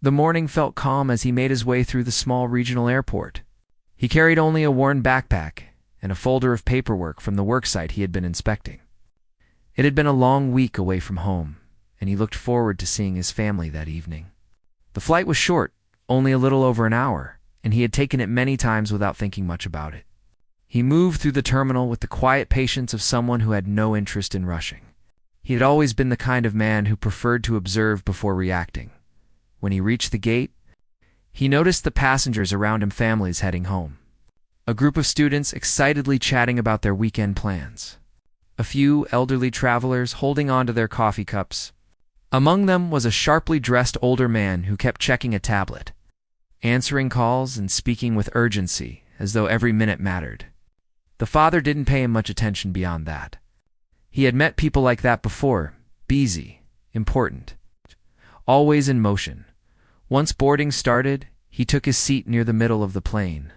The morning felt calm as he made his way through the small regional airport. He carried only a worn backpack and a folder of paperwork from the worksite he had been inspecting. It had been a long week away from home, and he looked forward to seeing his family that evening. The flight was short, only a little over an hour, and he had taken it many times without thinking much about it. He moved through the terminal with the quiet patience of someone who had no interest in rushing. He had always been the kind of man who preferred to observe before reacting. When he reached the gate, he noticed the passengers around him, families heading home. A group of students excitedly chatting about their weekend plans. A few elderly travelers holding on to their coffee cups. Among them was a sharply dressed older man who kept checking a tablet, answering calls and speaking with urgency, as though every minute mattered. The father didn't pay him much attention beyond that. He had met people like that before, busy, important, always in motion. Once boarding started, he took his seat near the middle of the plane.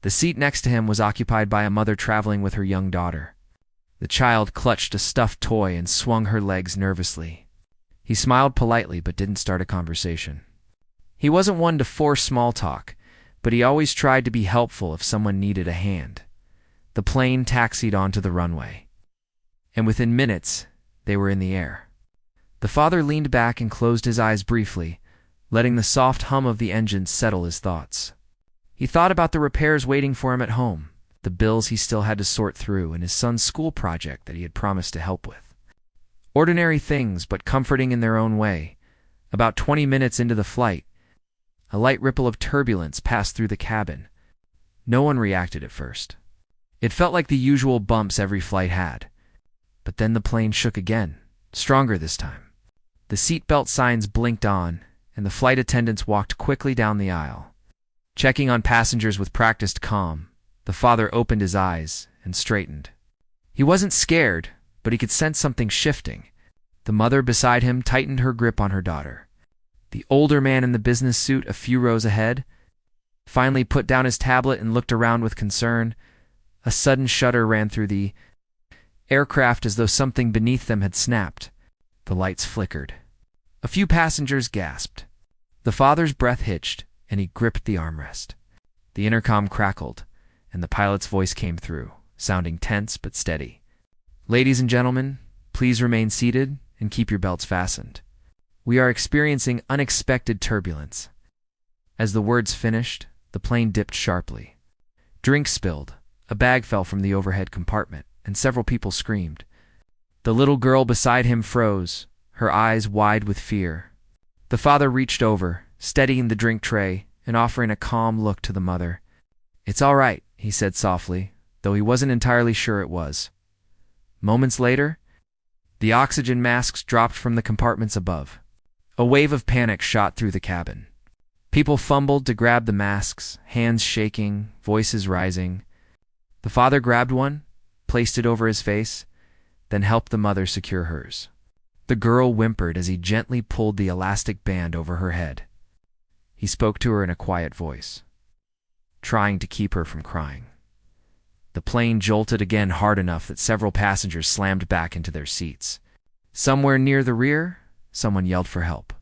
The seat next to him was occupied by a mother traveling with her young daughter. The child clutched a stuffed toy and swung her legs nervously. He smiled politely but didn't start a conversation. He wasn't one to force small talk, but he always tried to be helpful if someone needed a hand. The plane taxied onto the runway, and within minutes, they were in the air. The father leaned back and closed his eyes briefly, letting the soft hum of the engine settle his thoughts. He thought about the repairs waiting for him at home, the bills he still had to sort through, and his son's school project that he had promised to help with. Ordinary things, but comforting in their own way. About 20 minutes into the flight, a light ripple of turbulence passed through the cabin. No one reacted at first. It felt like the usual bumps every flight had. But then the plane shook again, stronger this time. The seatbelt signs blinked on, and the flight attendants walked quickly down the aisle. Checking on passengers with practiced calm, the father opened his eyes and straightened. He wasn't scared, but he could sense something shifting. The mother beside him tightened her grip on her daughter. The older man in the business suit a few rows ahead finally put down his tablet and looked around with concern. A sudden shudder ran through the aircraft as though something beneath them had snapped. The lights flickered. A few passengers gasped. The father's breath hitched, and he gripped the armrest. The intercom crackled, and the pilot's voice came through, sounding tense but steady. "Ladies and gentlemen, please remain seated and keep your belts fastened. We are experiencing unexpected turbulence." As the words finished, the plane dipped sharply. Drink spilled. A bag fell from the overhead compartment, and several people screamed. The little girl beside him froze, her eyes wide with fear. The father reached over, steadying the drink tray and offering a calm look to the mother. "It's all right," he said softly, though he wasn't entirely sure it was. Moments later, the oxygen masks dropped from the compartments above. A wave of panic shot through the cabin. People fumbled to grab the masks, hands shaking, voices rising. The father grabbed one, placed it over his face, then helped the mother secure hers. The girl whimpered as he gently pulled the elastic band over her head. He spoke to her in a quiet voice, trying to keep her from crying. The plane jolted again hard enough that several passengers slammed back into their seats. Somewhere near the rear, someone yelled for help.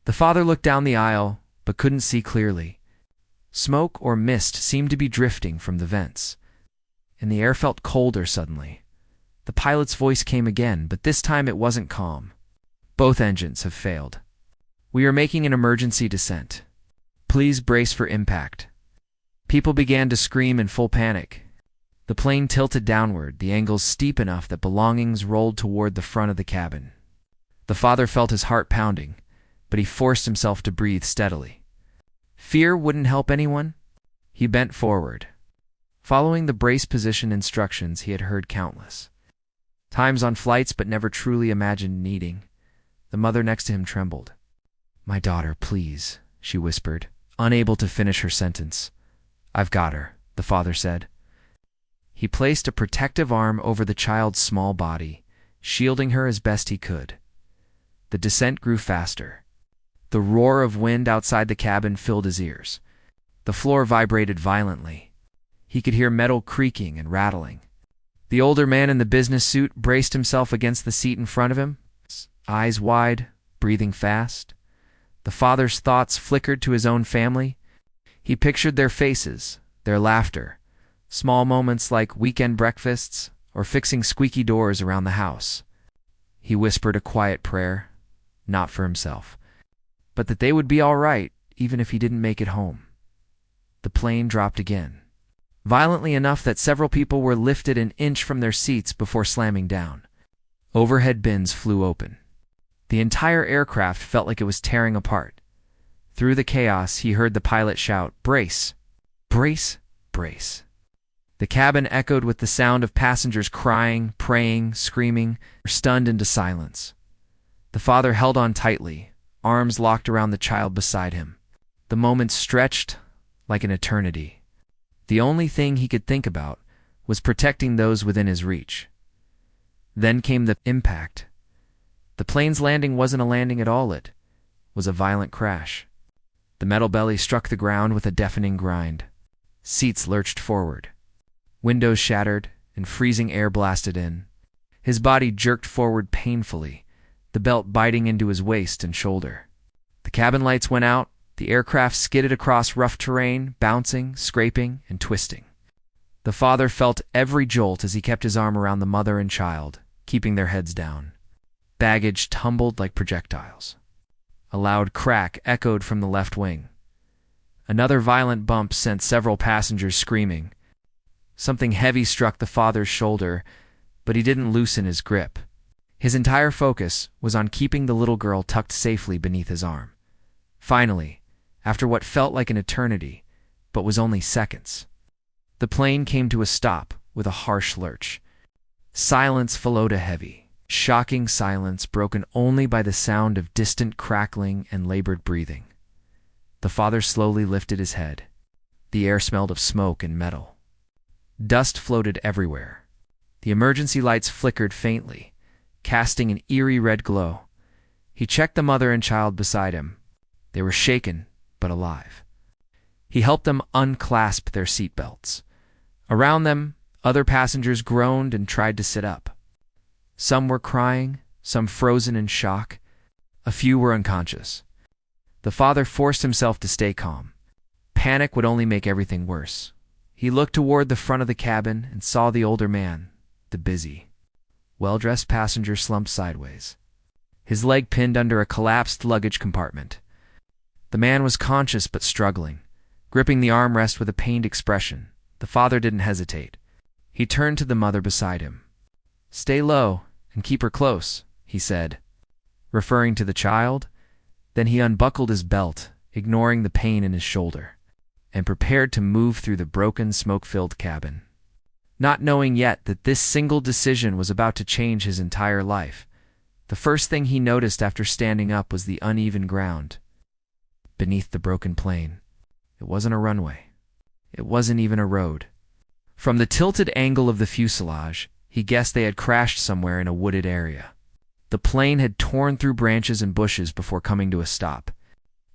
The father looked down the aisle, but couldn't see clearly. Smoke or mist seemed to be drifting from the vents, and the air felt colder suddenly. The pilot's voice came again, but this time it wasn't calm. "Both engines have failed. We are making an emergency descent. Please brace for impact." People began to scream in full panic. The plane tilted downward, the angles steep enough that belongings rolled toward the front of the cabin. The father felt his heart pounding, but he forced himself to breathe steadily. Fear wouldn't help anyone. He bent forward, following the brace position instructions he had heard countless times on flights but never truly imagined needing. The mother next to him trembled. "My daughter, please," she whispered, unable to finish her sentence. "I've got her," the father said. He placed a protective arm over the child's small body, shielding her as best he could. The descent grew faster. The roar of wind outside the cabin filled his ears. The floor vibrated violently. He could hear metal creaking and rattling. The older man in the business suit braced himself against the seat in front of him, eyes wide, breathing fast. The father's thoughts flickered to his own family. He pictured their faces, their laughter, small moments like weekend breakfasts or fixing squeaky doors around the house. He whispered a quiet prayer, not for himself, but that they would be all right even if he didn't make it home. The plane dropped again, violently enough that several people were lifted an inch from their seats before slamming down. Overhead bins flew open. The entire aircraft felt like it was tearing apart. Through the chaos, he heard the pilot shout, "Brace! Brace! Brace!" The cabin echoed with the sound of passengers crying, praying, screaming, stunned into silence. The father held on tightly, arms locked around the child beside him. The moments stretched like an eternity. The only thing he could think about was protecting those within his reach. Then came the impact. The plane's landing wasn't a landing at all, it was a violent crash. The metal belly struck the ground with a deafening grind. Seats lurched forward. Windows shattered and freezing air blasted in. His body jerked forward painfully, the belt biting into his waist and shoulder. The cabin lights went out. The aircraft skidded across rough terrain, bouncing, scraping, and twisting. The father felt every jolt as he kept his arm around the mother and child, keeping their heads down. Baggage tumbled like projectiles. A loud crack echoed from the left wing. Another violent bump sent several passengers screaming. Something heavy struck the father's shoulder, but he didn't loosen his grip. His entire focus was on keeping the little girl tucked safely beneath his arm. Finally, after what felt like an eternity, but was only seconds, the plane came to a stop with a harsh lurch. Silence followed a heavy, shocking silence broken only by the sound of distant crackling and labored breathing. The father slowly lifted his head. The air smelled of smoke and metal. Dust floated everywhere. The emergency lights flickered faintly, casting an eerie red glow. He checked the mother and child beside him. They were shaken, but alive. He helped them unclasp their seatbelts. Around them, other passengers groaned and tried to sit up. Some were crying, some frozen in shock. A few were unconscious. The father forced himself to stay calm. Panic would only make everything worse. He looked toward the front of the cabin and saw the older man, the busy, well-dressed passenger slumped sideways, his leg pinned under a collapsed luggage compartment. The man was conscious but struggling, gripping the armrest with a pained expression. The father didn't hesitate. He turned to the mother beside him. "Stay low and keep her close," he said, referring to the child. Then he unbuckled his belt, ignoring the pain in his shoulder, and prepared to move through the broken, smoke-filled cabin. Not knowing yet that this single decision was about to change his entire life, the first thing he noticed after standing up was the uneven ground beneath the broken plane. It wasn't a runway. It wasn't even a road. From the tilted angle of the fuselage, he guessed they had crashed somewhere in a wooded area. The plane had torn through branches and bushes before coming to a stop.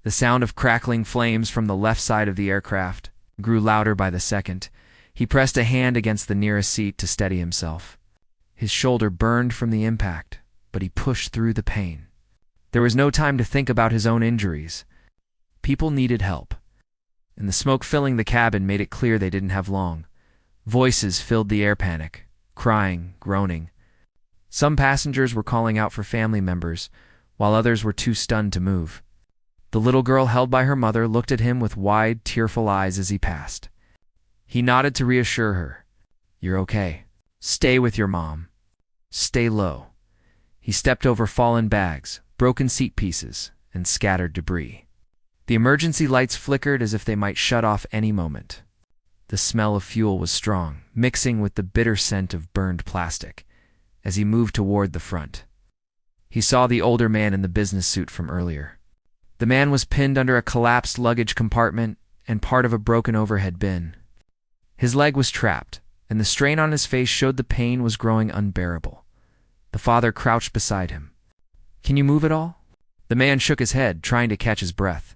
The sound of crackling flames from the left side of the aircraft grew louder by the second. He pressed a hand against the nearest seat to steady himself. His shoulder burned from the impact, but he pushed through the pain. There was no time to think about his own injuries. People needed help, and the smoke filling the cabin made it clear they didn't have long. Voices filled the air panic, crying, groaning. Some passengers were calling out for family members, while others were too stunned to move. The little girl held by her mother looked at him with wide, tearful eyes as he passed. He nodded to reassure her. "You're okay. Stay with your mom. Stay low." He stepped over fallen bags, broken seat pieces, and scattered debris. The emergency lights flickered as if they might shut off any moment. The smell of fuel was strong, mixing with the bitter scent of burned plastic. As he moved toward the front, he saw the older man in the business suit from earlier. The man was pinned under a collapsed luggage compartment and part of a broken overhead bin. His leg was trapped, and the strain on his face showed the pain was growing unbearable. The father crouched beside him. "Can you move at all?" The man shook his head, trying to catch his breath.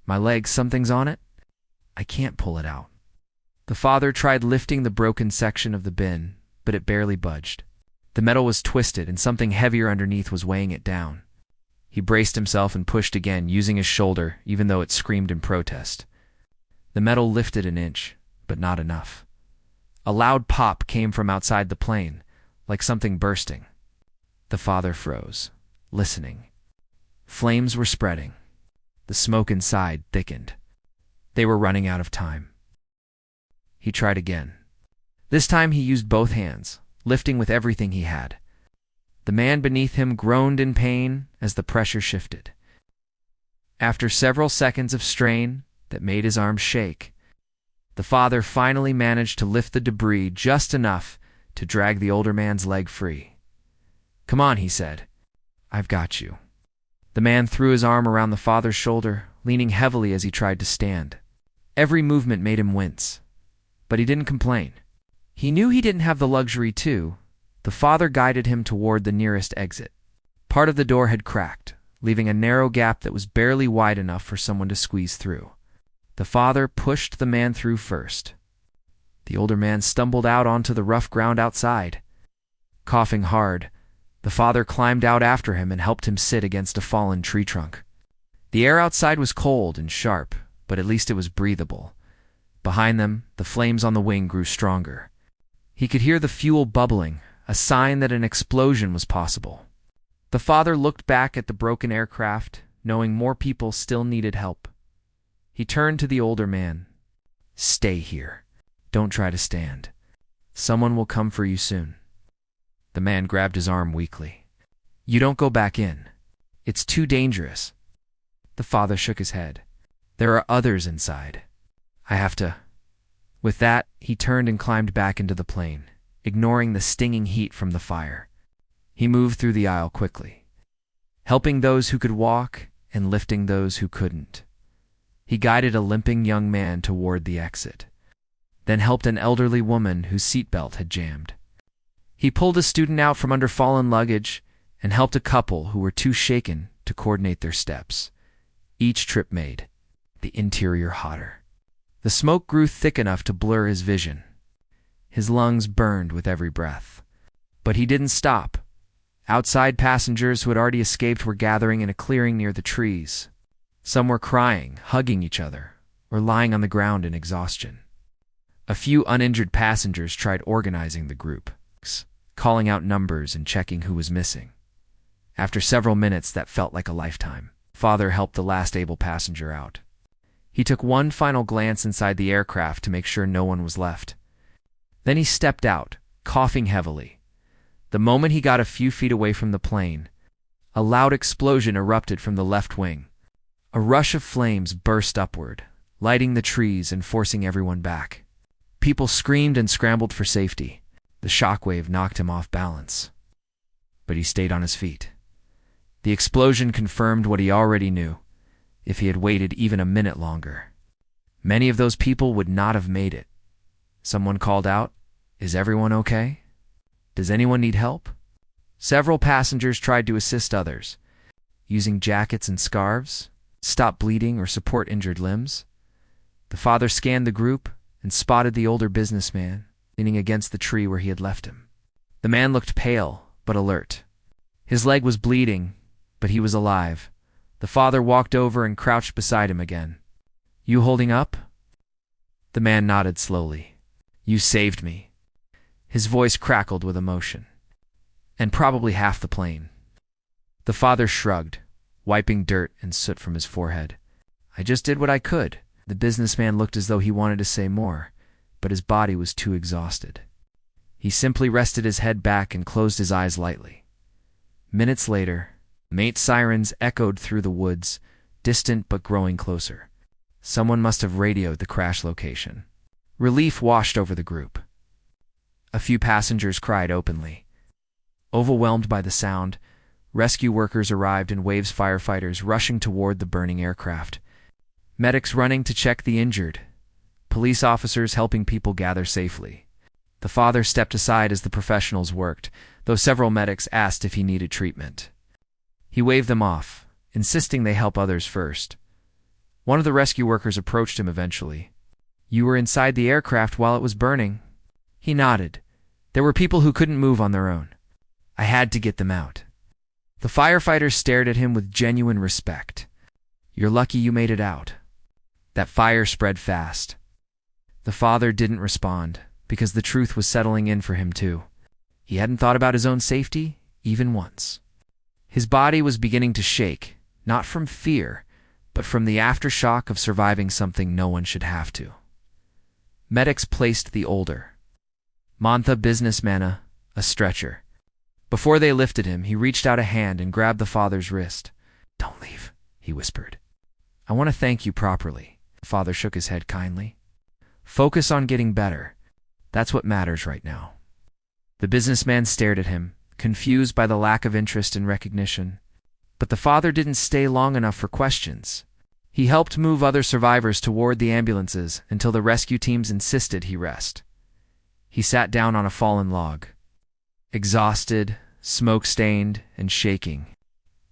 "My leg, something's on it? I can't pull it out." The father tried lifting the broken section of the bin, but it barely budged. The metal was twisted and something heavier underneath was weighing it down. He braced himself and pushed again, using his shoulder, even though it screamed in protest. The metal lifted an inch, but not enough. A loud pop came from outside the plane, like something bursting. The father froze, listening. Flames were spreading. The smoke inside thickened. They were running out of time. He tried again. This time he used both hands, lifting with everything he had. The man beneath him groaned in pain as the pressure shifted. After several seconds of strain that made his arms shake, the father finally managed to lift the debris just enough to drag the older man's leg free. "Come on," he said. "I've got you." The man threw his arm around the father's shoulder, leaning heavily as he tried to stand. Every movement made him wince, but he didn't complain. He knew he didn't have the luxury to. The father guided him toward the nearest exit. Part of the door had cracked, leaving a narrow gap that was barely wide enough for someone to squeeze through. The father pushed the man through first. The older man stumbled out onto the rough ground outside. Coughing hard, the father climbed out after him and helped him sit against a fallen tree trunk. The air outside was cold and sharp, but at least it was breathable. Behind them, the flames on the wing grew stronger. He could hear the fuel bubbling, a sign that an explosion was possible. The father looked back at the broken aircraft, knowing more people still needed help. He turned to the older man. "Stay here. Don't try to stand. Someone will come for you soon." The man grabbed his arm weakly. "You don't go back in. It's too dangerous." The father shook his head. "There are others inside. I have to." With that, he turned and climbed back into the plane, ignoring the stinging heat from the fire. He moved through the aisle quickly, helping those who could walk and lifting those who couldn't. He guided a limping young man toward the exit, then helped an elderly woman whose seatbelt had jammed. He pulled a student out from under fallen luggage and helped a couple who were too shaken to coordinate their steps. Each trip made the interior hotter. The smoke grew thick enough to blur his vision. His lungs burned with every breath. But he didn't stop. Outside, passengers who had already escaped were gathering in a clearing near the trees. Some were crying, hugging each other, or lying on the ground in exhaustion. A few uninjured passengers tried organizing the group, calling out numbers and checking who was missing. After several minutes that felt like a lifetime, Father helped the last able passenger out. He took one final glance inside the aircraft to make sure no one was left. Then he stepped out, coughing heavily. The moment he got a few feet away from the plane, a loud explosion erupted from the left wing. A rush of flames burst upward, lighting the trees and forcing everyone back. People screamed and scrambled for safety. The shockwave knocked him off balance. But he stayed on his feet. The explosion confirmed what he already knew. If he had waited even a minute longer, many of those people would not have made it. Someone called out, "Is everyone okay? Does anyone need help?" Several passengers tried to assist others, using jackets and scarves, stop bleeding or support injured limbs. The father scanned the group and spotted the older businessman leaning against the tree where he had left him. The man looked pale but alert. His leg was bleeding, but he was alive. The father walked over and crouched beside him again. "You holding up?" The man nodded slowly. "You saved me." His voice crackled with emotion. "And probably half the plane." The father shrugged, wiping dirt and soot from his forehead. "I just did what I could." The businessman looked as though he wanted to say more, but his body was too exhausted. He simply rested his head back and closed his eyes lightly. Minutes later, mate sirens echoed through the woods, distant but growing closer. Someone must have radioed the crash location. Relief washed over the group. A few passengers cried openly. Overwhelmed by the sound, rescue workers arrived in waves, firefighters rushing toward the burning aircraft, medics running to check the injured, police officers helping people gather safely. The father stepped aside as the professionals worked, though several medics asked if he needed treatment. He waved them off, insisting they help others first. One of the rescue workers approached him eventually. "You were inside the aircraft while it was burning." He nodded. "There were people who couldn't move on their own. I had to get them out." The firefighter stared at him with genuine respect. "You're lucky you made it out." That fire spread fast. The father didn't respond, because the truth was settling in for him too. He hadn't thought about his own safety, even once. His body was beginning to shake, not from fear, but from the aftershock of surviving something no one should have to. Medics placed the older Mantha businessman a stretcher. Before they lifted him, he reached out a hand and grabbed the father's wrist. "Don't leave," he whispered. "I want to thank you properly." The father shook his head kindly. "Focus on getting better. That's what matters right now." The businessman stared at him, confused by the lack of interest and recognition. But the father didn't stay long enough for questions. He helped move other survivors toward the ambulances until the rescue teams insisted he rest. He sat down on a fallen log, exhausted, smoke-stained, and shaking.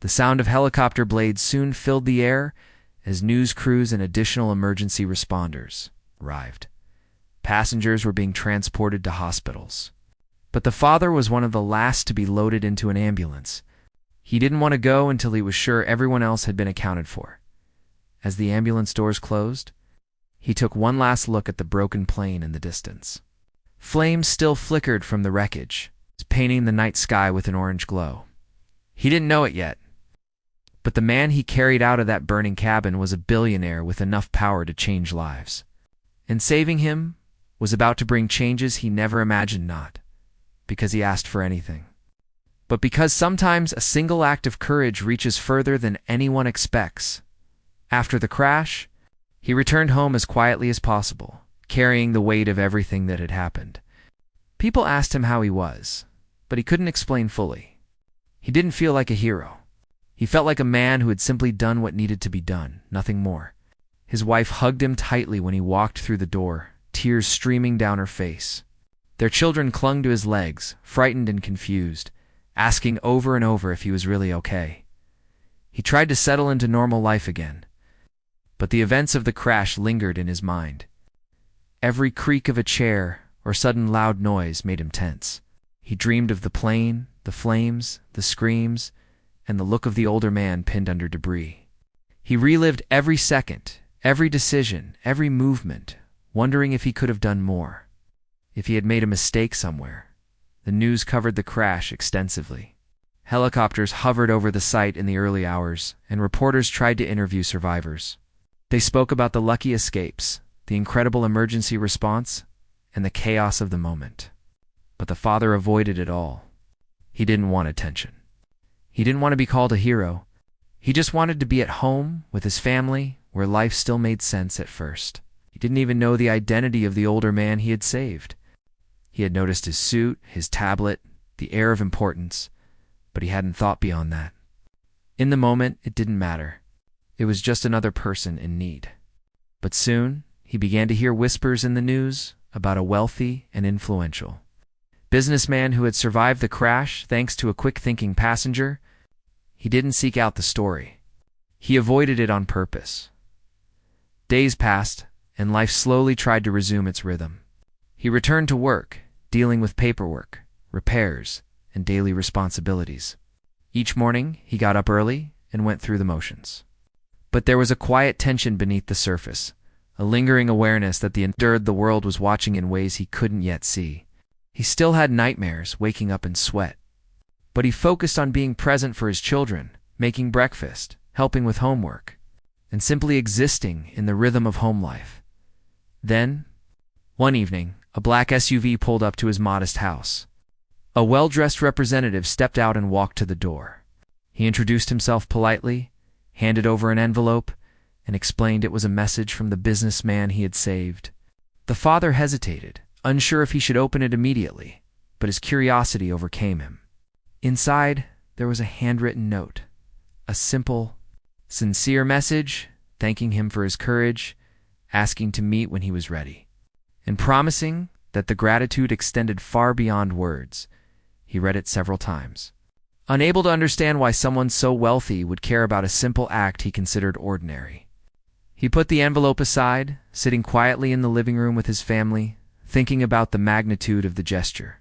The sound of helicopter blades soon filled the air as news crews and additional emergency responders arrived. Passengers were being transported to hospitals. But the father was one of the last to be loaded into an ambulance. He didn't want to go until he was sure everyone else had been accounted for. As the ambulance doors closed, he took one last look at the broken plane in the distance. Flames still flickered from the wreckage, painting the night sky with an orange glow. He didn't know it yet, but the man he carried out of that burning cabin was a billionaire with enough power to change lives. And saving him was about to bring changes he never imagined, not because he asked for anything, but because sometimes a single act of courage reaches further than anyone expects. After the crash, he returned home as quietly as possible, carrying the weight of everything that had happened. People asked him how he was, but he couldn't explain fully. He didn't feel like a hero. He felt like a man who had simply done what needed to be done, nothing more. His wife hugged him tightly when he walked through the door, tears streaming down her face. Their children clung to his legs, frightened and confused, asking over and over if he was really okay. He tried to settle into normal life again, but the events of the crash lingered in his mind. Every creak of a chair or sudden loud noise made him tense. He dreamed of the plane, the flames, the screams, and the look of the older man pinned under debris. He relived every second, every decision, every movement, wondering if he could have done more, if he had made a mistake somewhere. The news covered the crash extensively. Helicopters hovered over the site in the early hours, and reporters tried to interview survivors. They spoke about the lucky escapes, the incredible emergency response, and the chaos of the moment. But the father avoided it all. He didn't want attention. He didn't want to be called a hero. He just wanted to be at home with his family, where life still made sense at first. He didn't even know the identity of the older man he had saved. He had noticed his suit, his tablet, the air of importance, but he hadn't thought beyond that. In the moment, it didn't matter. It was just another person in need. But soon, he began to hear whispers in the news about a wealthy and influential businessman who had survived the crash thanks to a quick-thinking passenger. He didn't seek out the story. He avoided it on purpose. Days passed, and life slowly tried to resume its rhythm. He returned to work, dealing with paperwork, repairs, and daily responsibilities. Each morning, he got up early and went through the motions. But there was a quiet tension beneath the surface, a lingering awareness that the world was watching in ways he couldn't yet see. He still had nightmares, waking up in sweat. But he focused on being present for his children, making breakfast, helping with homework, and simply existing in the rhythm of home life. Then, one evening, a black SUV pulled up to his modest house. A well-dressed representative stepped out and walked to the door. He introduced himself politely, handed over an envelope, and explained it was a message from the businessman he had saved. The father hesitated, unsure if he should open it immediately, but his curiosity overcame him. Inside, there was a handwritten note, a simple, sincere message thanking him for his courage, asking to meet when he was ready, and promising that the gratitude extended far beyond words. He read it several times, unable to understand why someone so wealthy would care about a simple act he considered ordinary. He put the envelope aside, sitting quietly in the living room with his family, thinking about the magnitude of the gesture.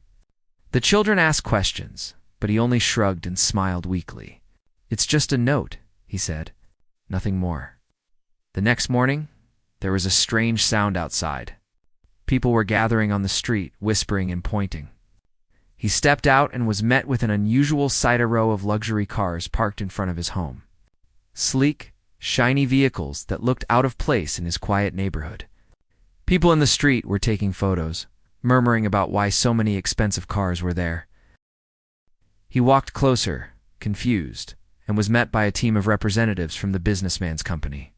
The children asked questions, but he only shrugged and smiled weakly. "It's just a note," he said. "Nothing more." The next morning, there was a strange sound outside. People were gathering on the street, whispering and pointing. He stepped out and was met with an unusual sight: a row of luxury cars parked in front of his home. Sleek, shiny vehicles that looked out of place in his quiet neighborhood. People in the street were taking photos, murmuring about why so many expensive cars were there. He walked closer, confused, and was met by a team of representatives from the businessman's company.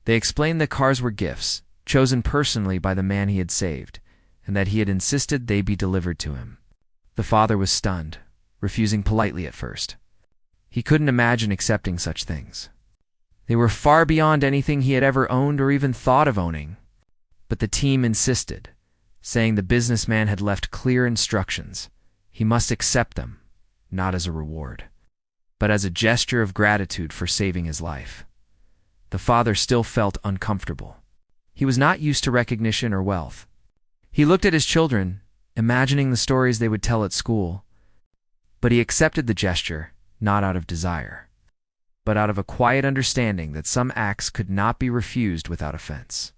They explained the cars were gifts, chosen personally by the man he had saved, and that he had insisted they be delivered to him. The father was stunned, refusing politely at first. He couldn't imagine accepting such things. They were far beyond anything he had ever owned or even thought of owning. But the team insisted, saying the businessman had left clear instructions. He must accept them, not as a reward, but as a gesture of gratitude for saving his life. The father still felt uncomfortable. He was not used to recognition or wealth. He looked at his children, imagining the stories they would tell at school, but he accepted the gesture, not out of desire, but out of a quiet understanding that some acts could not be refused without offense.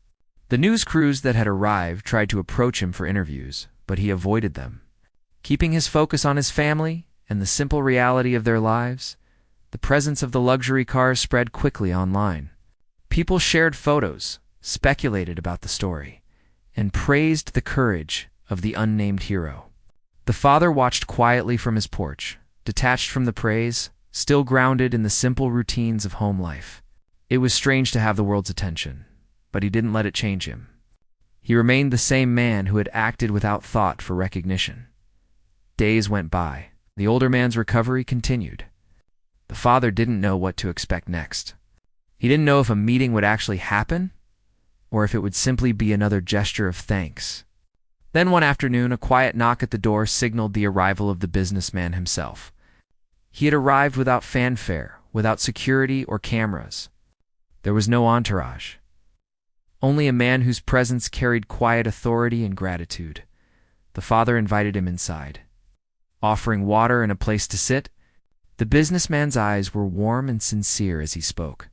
The news crews that had arrived tried to approach him for interviews, but he avoided them. Keeping his focus on his family and the simple reality of their lives, the presence of the luxury cars spread quickly online. People shared photos, speculated about the story, and praised the courage of the unnamed hero. The father watched quietly from his porch, detached from the praise, still grounded in the simple routines of home life. It was strange to have the world's attention, but he didn't let it change him. He remained the same man who had acted without thought for recognition. Days went by. The older man's recovery continued. The father didn't know what to expect next. He didn't know if a meeting would actually happen, or if it would simply be another gesture of thanks. Then one afternoon, a quiet knock at the door signaled the arrival of the businessman himself. He had arrived without fanfare, without security or cameras. There was no entourage. Only a man whose presence carried quiet authority and gratitude. The father invited him inside. Offering water and a place to sit, the businessman's eyes were warm and sincere as he spoke.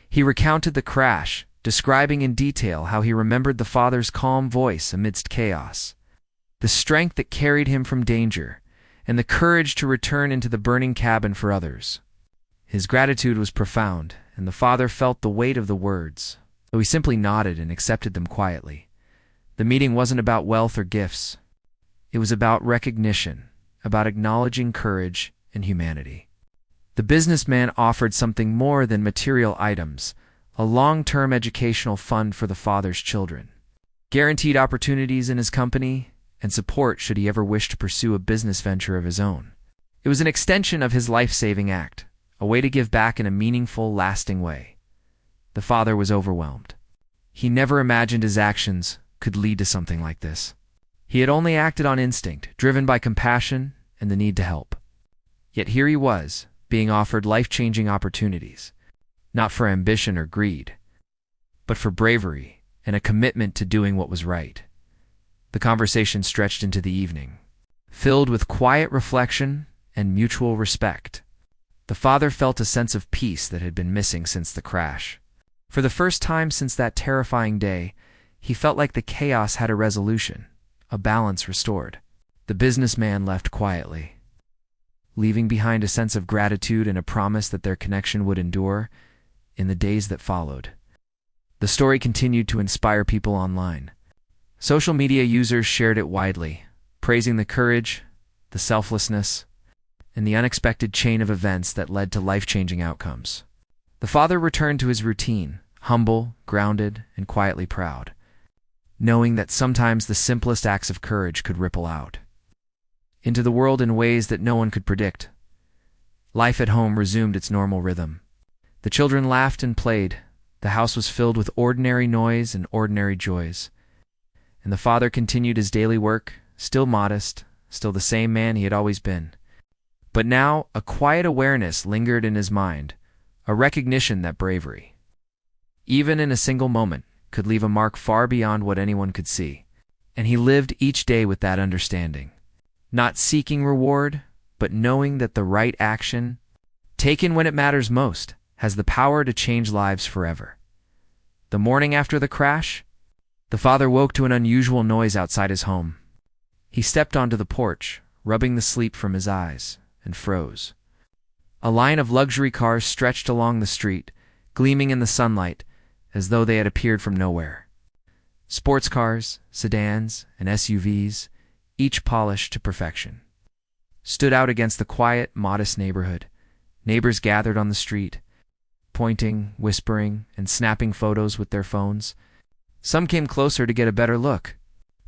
He recounted the crash, describing in detail how he remembered the father's calm voice amidst chaos, the strength that carried him from danger, and the courage to return into the burning cabin for others. His gratitude was profound, and the father felt the weight of the words, though he simply nodded and accepted them quietly. The meeting wasn't about wealth or gifts. It was about recognition, about acknowledging courage and humanity. The businessman offered something more than material items, a long-term educational fund for the father's children, guaranteed opportunities in his company, and support should he ever wish to pursue a business venture of his own. It was an extension of his life-saving act, a way to give back in a meaningful, lasting way. The father was overwhelmed. He never imagined his actions could lead to something like this. He had only acted on instinct, driven by compassion and the need to help. Yet here he was, being offered life-changing opportunities, not for ambition or greed, but for bravery and a commitment to doing what was right. The conversation stretched into the evening, filled with quiet reflection and mutual respect. The father felt a sense of peace that had been missing since the crash. For the first time since that terrifying day, he felt like the chaos had a resolution, a balance restored. The businessman left quietly, leaving behind a sense of gratitude and a promise that their connection would endure in the days that followed. The story continued to inspire people online. Social media users shared it widely, praising the courage, the selflessness, and the unexpected chain of events that led to life-changing outcomes. The father returned to his routine, humble, grounded, and quietly proud, knowing that sometimes the simplest acts of courage could ripple out into the world in ways that no one could predict. Life at home resumed its normal rhythm. The children laughed and played. The house was filled with ordinary noise and ordinary joys. And the father continued his daily work, still modest, still the same man he had always been. But now a quiet awareness lingered in his mind, a recognition that bravery, even in a single moment, could leave a mark far beyond what anyone could see. And he lived each day with that understanding, not seeking reward, but knowing that the right action, taken when it matters most, has the power to change lives forever. The morning after the crash, the father woke to an unusual noise outside his home. He stepped onto the porch, rubbing the sleep from his eyes, and froze. A line of luxury cars stretched along the street, gleaming in the sunlight, as though they had appeared from nowhere. Sports cars, sedans, and SUVs, each polished to perfection, stood out against the quiet, modest neighborhood. Neighbors gathered on the street, pointing, whispering, and snapping photos with their phones. Some came closer to get a better look.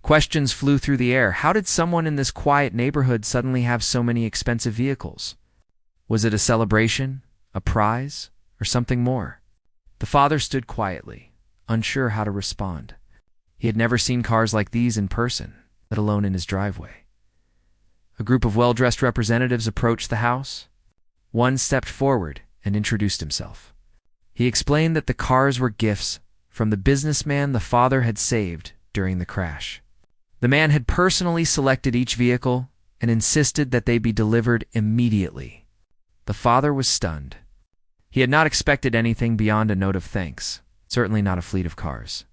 Questions flew through the air. How did someone in this quiet neighborhood suddenly have so many expensive vehicles? Was it a celebration, a prize, or something more? The father stood quietly, unsure how to respond. He had never seen cars like these in person, let alone in his driveway. A group of well-dressed representatives approached the house. One stepped forward and introduced himself. He explained that the cars were gifts from the businessman the father had saved during the crash. The man had personally selected each vehicle and insisted that they be delivered immediately. The father was stunned. He had not expected anything beyond a note of thanks, certainly not a fleet of cars.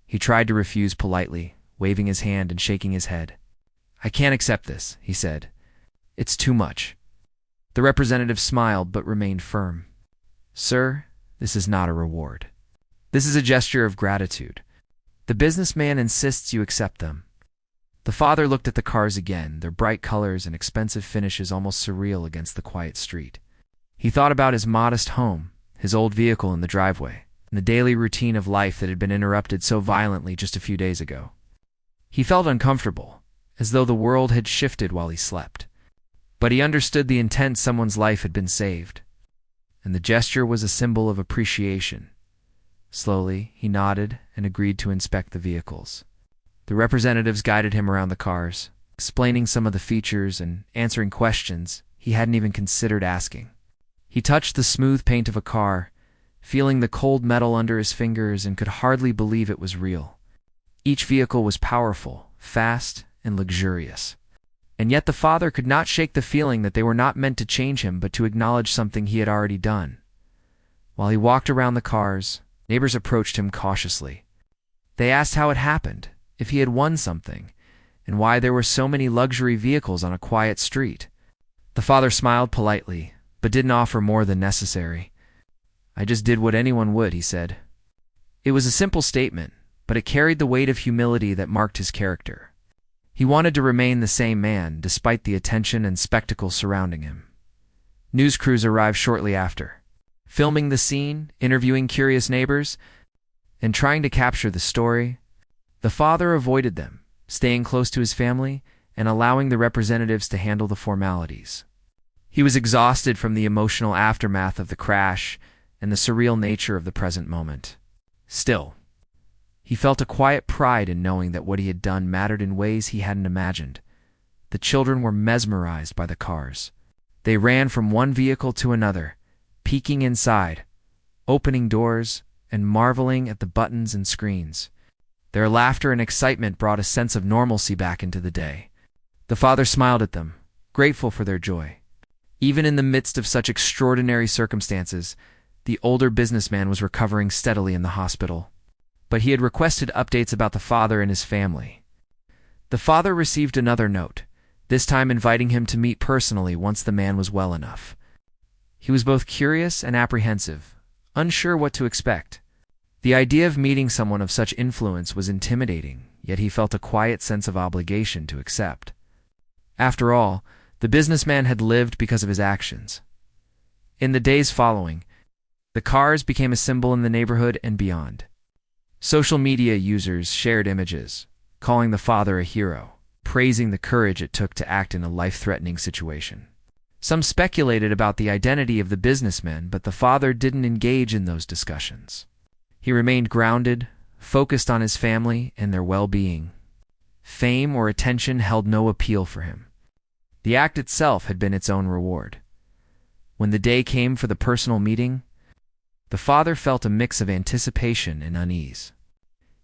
He tried to refuse politely, waving his hand and shaking his head. "I can't accept this," he said. "It's too much." The representative smiled but remained firm. "Sir, this is not a reward. This is a gesture of gratitude. The businessman insists you accept them." The father looked at the cars again, their bright colors and expensive finishes almost surreal against the quiet street. He thought about his modest home, his old vehicle in the driveway, and the daily routine of life that had been interrupted so violently just a few days ago. He felt uncomfortable, as though the world had shifted while he slept. But he understood the intent someone's life had been saved, and the gesture was a symbol of appreciation. Slowly, he nodded and agreed to inspect the vehicles. The representatives guided him around the cars, explaining some of the features and answering questions he hadn't even considered asking. He touched the smooth paint of a car, feeling the cold metal under his fingers, and could hardly believe it was real. Each vehicle was powerful, fast, and luxurious. And yet the father could not shake the feeling that they were not meant to change him but to acknowledge something he had already done. While he walked around the cars, neighbors approached him cautiously. They asked how it happened, if he had won something, and why there were so many luxury vehicles on a quiet street. The father smiled politely, but didn't offer more than necessary. "I just did what anyone would," he said. It was a simple statement, but it carried the weight of humility that marked his character. He wanted to remain the same man, despite the attention and spectacle surrounding him. News crews arrived shortly after, filming the scene, interviewing curious neighbors, and trying to capture the story. The father avoided them, staying close to his family and allowing the representatives to handle the formalities. He was exhausted from the emotional aftermath of the crash and the surreal nature of the present moment. Still, he felt a quiet pride in knowing that what he had done mattered in ways he hadn't imagined. The children were mesmerized by the cars. They ran from one vehicle to another, peeking inside, opening doors, and marveling at the buttons and screens. Their laughter and excitement brought a sense of normalcy back into the day. The father smiled at them, grateful for their joy. Even in the midst of such extraordinary circumstances, the older businessman was recovering steadily in the hospital. But he had requested updates about the father and his family. The father received another note, this time inviting him to meet personally once the man was well enough. He was both curious and apprehensive, unsure what to expect. The idea of meeting someone of such influence was intimidating, yet he felt a quiet sense of obligation to accept. After all, the businessman had lived because of his actions. In the days following, the cars became a symbol in the neighborhood and beyond. Social media users shared images, calling the father a hero, praising the courage it took to act in a life-threatening situation. Some speculated about the identity of the businessman, but the father didn't engage in those discussions. He remained grounded, focused on his family and their well-being. Fame or attention held no appeal for him. The act itself had been its own reward. When the day came for the personal meeting, the father felt a mix of anticipation and unease.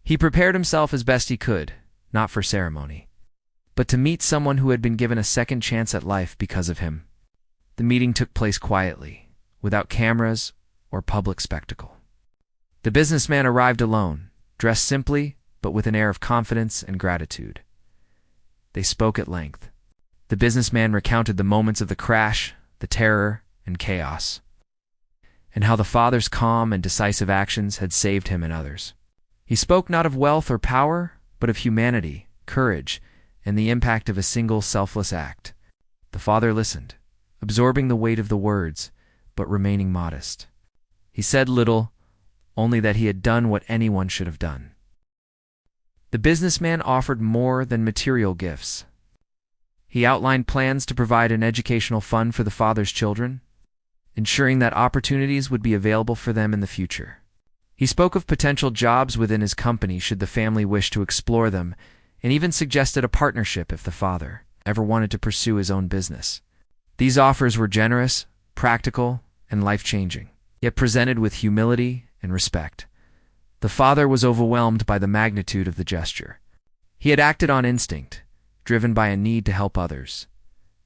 He prepared himself as best he could, not for ceremony, but to meet someone who had been given a second chance at life because of him. The meeting took place quietly, without cameras or public spectacle. The businessman arrived alone, dressed simply, but with an air of confidence and gratitude. They spoke at length. The businessman recounted the moments of the crash, the terror, and chaos, and how the father's calm and decisive actions had saved him and others. He spoke not of wealth or power, but of humanity, courage, and the impact of a single selfless act. The father listened, absorbing the weight of the words, but remaining modest. He said little, only that he had done what anyone should have done. The businessman offered more than material gifts. He outlined plans to provide an educational fund for the father's children, ensuring that opportunities would be available for them in the future. He spoke of potential jobs within his company should the family wish to explore them, and even suggested a partnership if the father ever wanted to pursue his own business. These offers were generous, practical, and life-changing, yet presented with humility and respect. The father was overwhelmed by the magnitude of the gesture. He had acted on instinct, driven by a need to help others,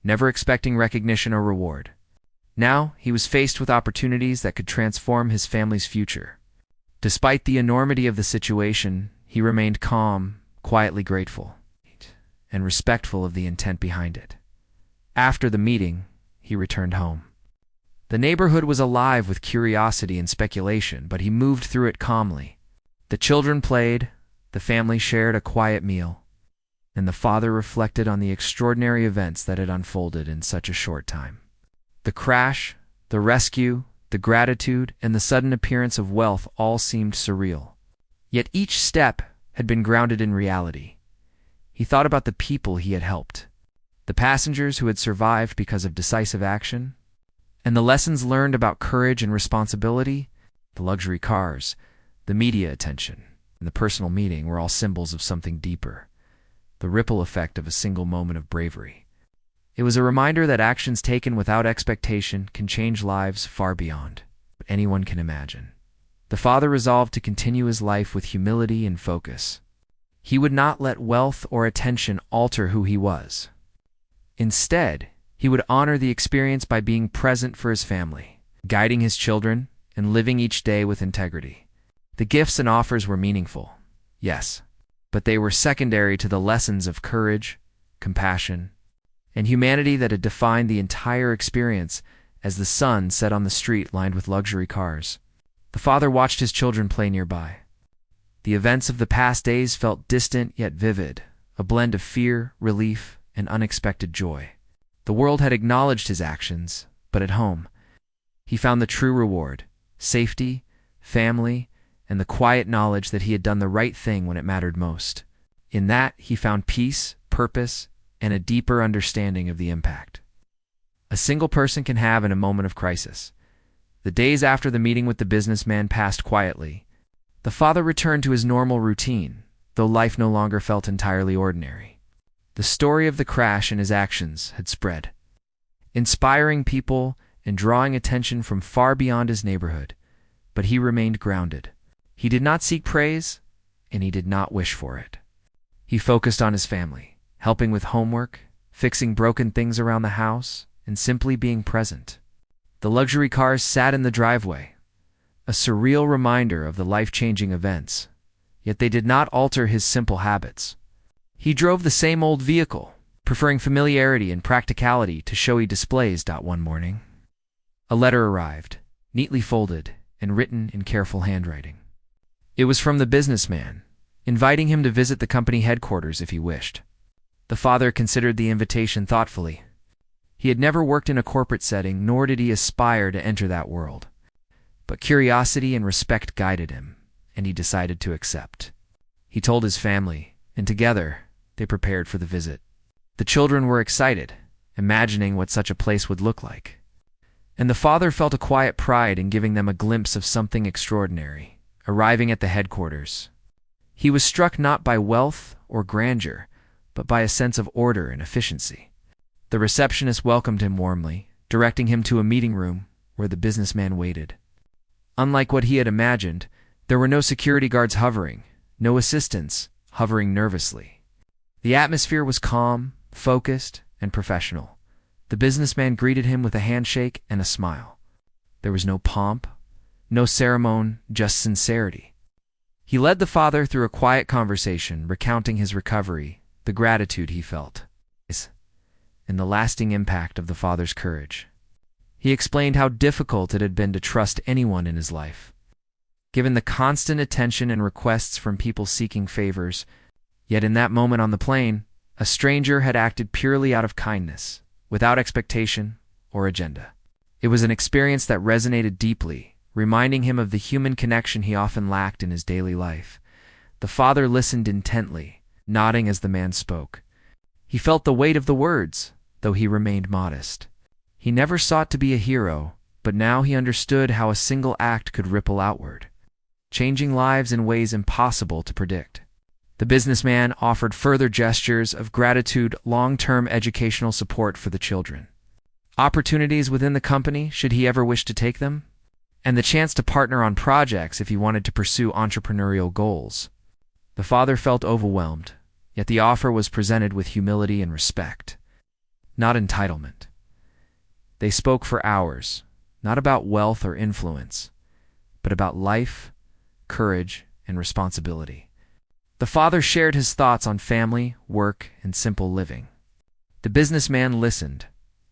never expecting recognition or reward. Now he was faced with opportunities that could transform his family's future. Despite the enormity of the situation, he remained calm, quietly grateful, and respectful of the intent behind it. After the meeting, he returned home. The neighborhood was alive with curiosity and speculation, but he moved through it calmly. The children played, the family shared a quiet meal, and the father reflected on the extraordinary events that had unfolded in such a short time. The crash, the rescue, the gratitude, and the sudden appearance of wealth all seemed surreal. Yet each step had been grounded in reality. He thought about the people he had helped, the passengers who had survived because of decisive action, and the lessons learned about courage and responsibility. The luxury cars, the media attention, and the personal meeting were all symbols of something deeper, the ripple effect of a single moment of bravery. It was a reminder that actions taken without expectation can change lives far beyond what anyone can imagine. The father resolved to continue his life with humility and focus. He would not let wealth or attention alter who he was. Instead, he would honor the experience by being present for his family, guiding his children, and living each day with integrity. The gifts and offers were meaningful, yes, but they were secondary to the lessons of courage, compassion, and humanity that had defined the entire experience. As the sun set on the street lined with luxury cars, the father watched his children play nearby. The events of the past days felt distant yet vivid, a blend of fear, relief, and unexpected joy. The world had acknowledged his actions, but at home, he found the true reward: safety, family, and the quiet knowledge that he had done the right thing when it mattered most. In that, he found peace, purpose, and a deeper understanding of the impact a single person can have in a moment of crisis. The days after the meeting with the businessman passed quietly. The father returned to his normal routine, though life no longer felt entirely ordinary. The story of the crash and his actions had spread, inspiring people and drawing attention from far beyond his neighborhood, but he remained grounded. He did not seek praise, and he did not wish for it. He focused on his family, helping with homework, fixing broken things around the house, and simply being present. The luxury cars sat in the driveway, a surreal reminder of the life-changing events, yet they did not alter his simple habits. He drove the same old vehicle, preferring familiarity and practicality to showy displays. One morning, a letter arrived, neatly folded and written in careful handwriting. It was from the businessman, inviting him to visit the company headquarters if he wished. The father considered the invitation thoughtfully. He had never worked in a corporate setting, nor did he aspire to enter that world. But curiosity and respect guided him, and he decided to accept. He told his family, and together they prepared for the visit. The children were excited, imagining what such a place would look like. And the father felt a quiet pride in giving them a glimpse of something extraordinary. Arriving at the headquarters, he was struck not by wealth or grandeur, but by a sense of order and efficiency. The receptionist welcomed him warmly, directing him to a meeting room where the businessman waited. Unlike what he had imagined, there were no security guards hovering, no assistants hovering nervously. The atmosphere was calm, focused, and professional. The businessman greeted him with a handshake and a smile. There was no pomp, no ceremony, just sincerity. He led the father through a quiet conversation, recounting his recovery, the gratitude he felt, and the lasting impact of the father's courage. He explained how difficult it had been to trust anyone in his life. Given the constant attention and requests from people seeking favors, yet in that moment on the plane, a stranger had acted purely out of kindness, without expectation or agenda. It was an experience that resonated deeply, reminding him of the human connection he often lacked in his daily life. The father listened intently, nodding as the man spoke. He felt the weight of the words, though he remained modest. He never sought to be a hero, but now he understood how a single act could ripple outward, changing lives in ways impossible to predict. The businessman offered further gestures of gratitude, long-term educational support for the children, opportunities within the company should he ever wish to take them, and the chance to partner on projects if he wanted to pursue entrepreneurial goals. The father felt overwhelmed, yet the offer was presented with humility and respect, not entitlement. They spoke for hours, not about wealth or influence, but about life, courage, and responsibility. The father shared his thoughts on family, work, and simple living. The businessman listened,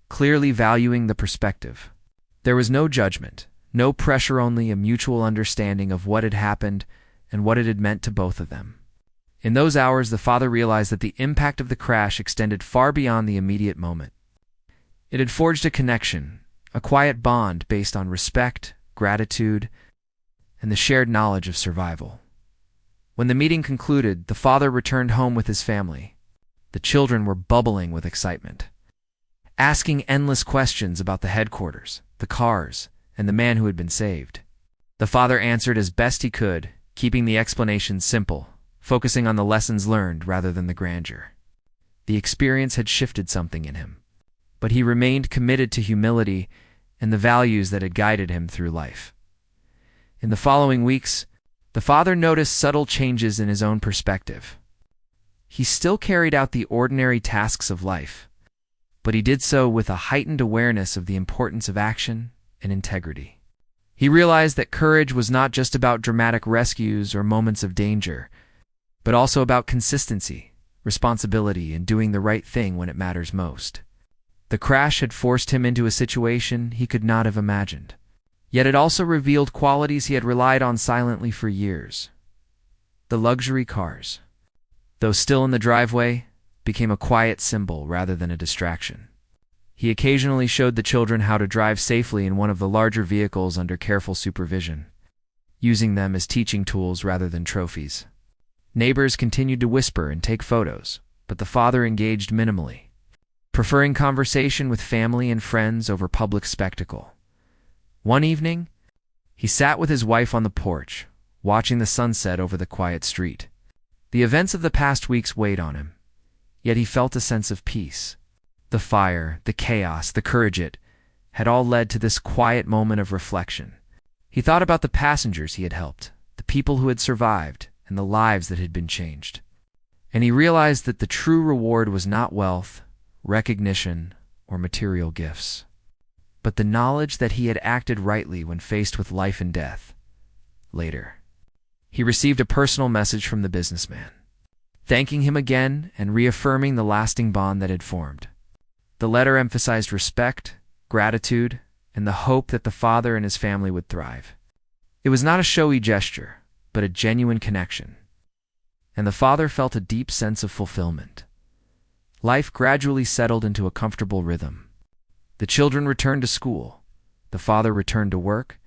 clearly valuing the perspective. There was no judgment, no pressure, only a mutual understanding of what had happened and what it had meant to both of them. In those hours, the father realized that the impact of the crash extended far beyond the immediate moment. It had forged a connection, a quiet bond based on respect, gratitude, and the shared knowledge of survival. When the meeting concluded, the father returned home with his family. The children were bubbling with excitement, asking endless questions about the headquarters, the cars, and the man who had been saved. The father answered as best he could, keeping the explanations simple, focusing on the lessons learned rather than the grandeur. The experience had shifted something in him, but he remained committed to humility and the values that had guided him through life. In the following weeks, the father noticed subtle changes in his own perspective. He still carried out the ordinary tasks of life, but he did so with a heightened awareness of the importance of action and integrity. He realized that courage was not just about dramatic rescues or moments of danger, but also about consistency, responsibility, and doing the right thing when it matters most. The crash had forced him into a situation he could not have imagined. Yet it also revealed qualities he had relied on silently for years. The luxury cars, though still in the driveway, became a quiet symbol rather than a distraction. He occasionally showed the children how to drive safely in one of the larger vehicles under careful supervision, using them as teaching tools rather than trophies. Neighbors continued to whisper and take photos, but the father engaged minimally, preferring conversation with family and friends over public spectacle. One evening, he sat with his wife on the porch, watching the sunset over the quiet street. The events of the past weeks weighed on him, yet he felt a sense of peace. The fire, the chaos, the courage it had all led to this quiet moment of reflection. He thought about the passengers he had helped, the people who had survived, and the lives that had been changed. And he realized that the true reward was not wealth, recognition, or material gifts, but the knowledge that he had acted rightly when faced with life and death. Later, he received a personal message from the businessman, thanking him again and reaffirming the lasting bond that had formed. The letter emphasized respect, gratitude, and the hope that the father and his family would thrive. It was not a showy gesture, but a genuine connection, and the father felt a deep sense of fulfillment. Life gradually settled into a comfortable rhythm. The children returned to school, the father returned to work,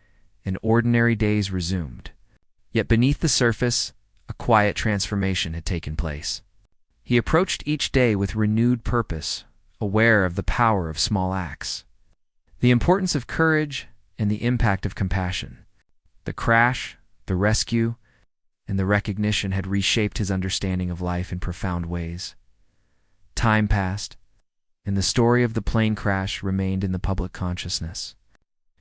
and ordinary days resumed. Yet beneath the surface, a quiet transformation had taken place. He approached each day with renewed purpose, aware of the power of small acts, the importance of courage, and the impact of compassion. The crash, the rescue, and the recognition had reshaped his understanding of life in profound ways. Time passed, and the story of the plane crash remained in the public consciousness.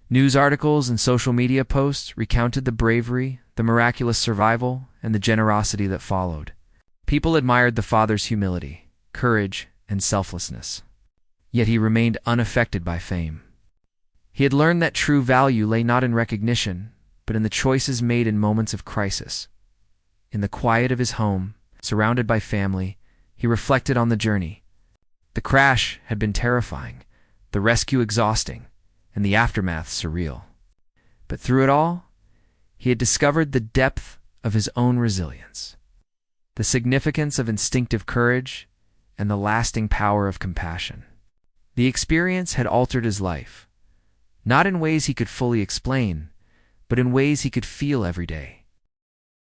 News articles and social media posts recounted the bravery, the miraculous survival, and the generosity that followed. People admired the father's humility, courage, and selflessness. Yet he remained unaffected by fame. He had learned that true value lay not in recognition, but in the choices made in moments of crisis. In the quiet of his home, surrounded by family, he reflected on the journey. The crash had been terrifying, the rescue exhausting, and the aftermath surreal. But through it all, he had discovered the depth of his own resilience, the significance of instinctive courage, and the lasting power of compassion. The experience had altered his life, not in ways he could fully explain, but in ways he could feel every day.